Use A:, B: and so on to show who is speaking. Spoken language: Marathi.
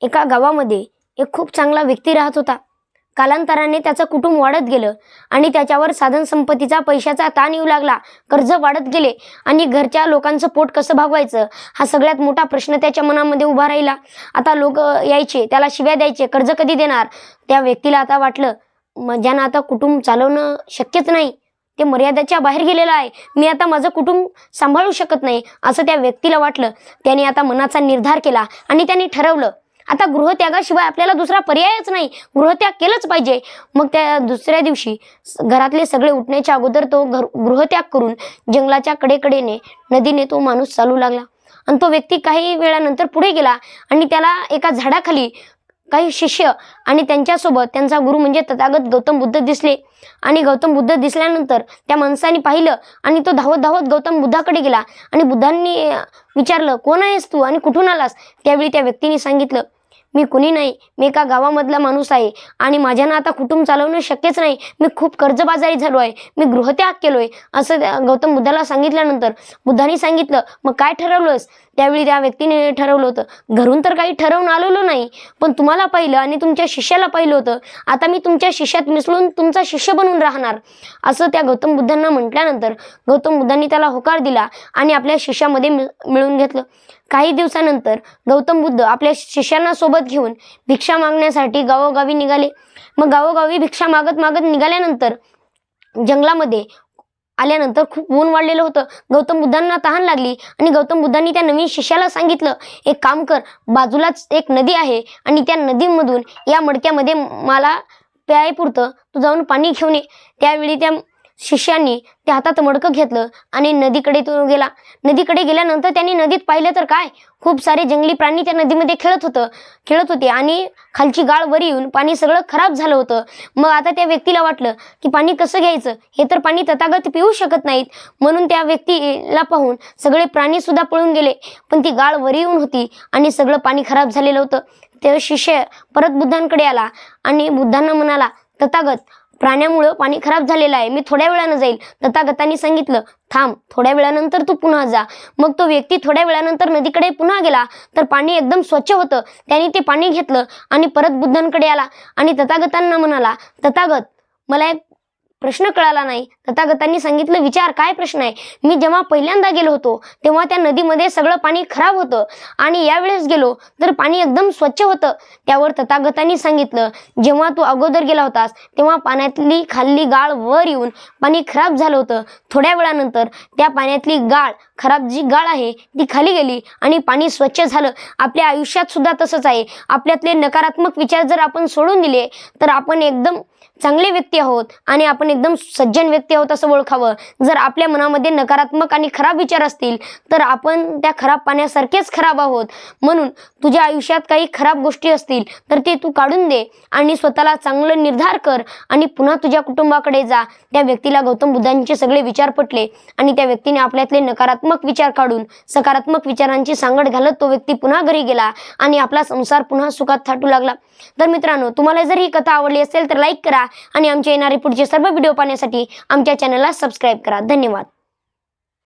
A: एका गावामध्ये एक खूप चांगला व्यक्ती राहत होता. कालांतराने त्याचं कुटुंब वाढत गेलं आणि त्याच्यावर साधन संपत्तीचा पैशाचा ताण येऊ लागला. कर्ज वाढत गेले आणि घरच्या लोकांचं पोट कसं भागवायचं हा सगळ्यात मोठा प्रश्न त्याच्या मनामध्ये उभा राहिला. आता लोक यायचे, त्याला शिव्या द्यायचे, कर्ज कधी देणार. त्या व्यक्तीला आता वाटलं, ज्यानं आता कुटुंब चालवणं शक्यच नाही, ते मर्यादेच्या बाहेर गेलेलं आहे, मी आता माझं कुटुंब सांभाळू शकत नाही असं त्या व्यक्तीला वाटलं. त्याने आता मनाचा निर्धार केला आणि त्याने ठरवलं, आता गृहत्यागाशिवाय आपल्याला दुसरा पर्यायच नाही, गृहत्याग केलंच पाहिजे. मग त्या दुसऱ्या दिवशी घरातले सगळे उठण्याच्या अगोदर तो गृहत्याग करून जंगलाच्या कडेकडेने नदीने तो माणूस चालू लागला. आणि तो व्यक्ती काही वेळानंतर पुढे गेला आणि त्याला एका झाडाखाली काही शिष्य आणि त्यांच्यासोबत त्यांचा गुरु म्हणजे तथागत गौतम बुद्ध दिसले. आणि गौतम बुद्ध दिसल्यानंतर त्या माणसाने पाहिलं आणि तो धावत धावत गौतम बुद्धाकडे गेला आणि बुद्धांनी विचारलं, कोण आहेस तू आणि कुठून आलास. त्यावेळी त्या व्यक्तीने सांगितलं, मी कुणी नाही, मी एका गावामधला माणूस आहे आणि माझ्यानं आता कुटुंब चालवणं शक्यच नाही, मी खूप कर्जबाजारी झालो आहे, मी गृहत्याग केलोय असं गौतम बुद्धाला सांगितल्यानंतर बुद्धांनी सांगितलं, मग काय ठरवलंस. त्यावेळी त्या व्यक्तीने ठरवलं होतं, घरून तर काही ठरवून आलेलो नाही, पण तुम्हाला पाहिलं आणि तुमच्या शिष्याला पाहिलं होतं, आता मी तुमच्या शिष्यात मिसळून तुमचा शिष्य बनून राहणार असं त्या गौतम बुद्धांना म्हटल्यानंतर गौतम बुद्धांनी त्याला होकार दिला आणि आपल्या शिष्यामध्ये मिळून घेतलं. काही दिवसानंतर गौतम बुद्ध आपल्या शिष्यांना सोबत घेऊन भिक्षा मागण्यासाठी गावोगावी निघाले. मग गावोगावी भिक्षा मागत मागत निघाल्यानंतर जंगलामध्ये आल्यानंतर खूप ऊन वाढलेलं होतं. गौतम बुद्धांना तहान लागली आणि गौतम बुद्धांनी त्या नवीन शिष्याला सांगितलं, एक काम कर, बाजूलाच एक नदी आहे आणि त्या नदीमधून या मडक्यामध्ये मला प्यायपुरतं तू जाऊन पाणी घेऊन ये. त्यावेळी त्या शिष्यानी त्या हातात मडकं घेतलं आणि नदीकडे तो गेला. नदीकडे गेल्यानंतर त्यांनी नदीत पाहिलं तर काय, खूप सारे जंगली प्राणी त्या नदीमध्ये खेळत होते आणि खालची गाळ वर येऊन पाणी सगळं खराब झालं होतं. मग आता त्या व्यक्तीला वाटलं की पाणी कसं घ्यायचं, हे तर पाणी तथागत पिऊ शकत नाहीत. म्हणून त्या व्यक्तीला पाहून सगळे प्राणी सुद्धा पळून गेले. पण ती गाळ वर येऊन होती आणि सगळं पाणी खराब झालेलं होतं. ते शिष्य परत बुद्धांकडे आला आणि बुद्धांना म्हणाला, तथागत, प्राण्यामुळं पाणी खराब झालेलं आहे, मी थोड्या वेळानं जाईल. तथागतांनी सांगितलं, थांब, थोड्या वेळानंतर तू पुन्हा जा. मग तो व्यक्ती थोड्या वेळानंतर नदीकडे पुन्हा गेला तर पाणी एकदम स्वच्छ होतं. त्याने ते पाणी घेतलं आणि परत बुद्धांकडे आला आणि तथागतांना म्हणाला, तथागत, मला एक प्रश्न कळाला नाही. तथागतांनी सांगितलं, विचार, काय प्रश्न आहे. मी जेव्हा पहिल्यांदा गेलो होतो तेव्हा त्या नदीमध्ये सगळं पाणी खराब होतं आणि यावेळेस गेलो तर पाणी एकदम स्वच्छ होतं. त्यावर तथागतांनी सांगितलं, जेव्हा तू अगोदर गेला होतास तेव्हा पाण्यातली खाल्ली गाळ वर येऊन पाणी खराब झालं होतं. थोड्या वेळानंतर त्या पाण्यातली खराब जी गाळ आहे ती खाली गेली आणि पाणी स्वच्छ झालं. आपल्या आयुष्यात सुद्धा तसंच आहे. आपल्यातले नकारात्मक विचार जर आपण सोडून दिले तर आपण एकदम चांगले व्यक्ती आहोत आणि आपण एकदम सज्जन व्यक्ती आहोत असं ओळखावं. जर आपल्या मनामध्ये नकारात्मक आणि खराब विचार असतील तर आपण त्या खराब पाण्यासारखेच खराब आहोत. म्हणून तुझ्या आयुष्यात काही खराब गोष्टी असतील तर ते तू काढून दे आणि स्वतःला चांगलं निर्धार कर आणि पुन्हा तुझ्या कुटुंबाकडे जा. त्या व्यक्तीला गौतम बुद्धांचे सगळे विचार पटले आणि त्या व्यक्तीने आपल्यातले नकारात्मक विचार काढून सकारात्मक विचारांची सांगड घालत तो व्यक्ती पुन्हा घरी गेला आणि आपला संसार पुन्हा सुखात थाटू लागला. तर मित्रांनो, तुम्हाला जर ही कथा आवडली असेल तर लाईक करा आणि आमचे येणारे पुढचे सर्व व्हिडिओ पाहण्यासाठी आमच्या चॅनलला सबस्क्राईब करा. धन्यवाद.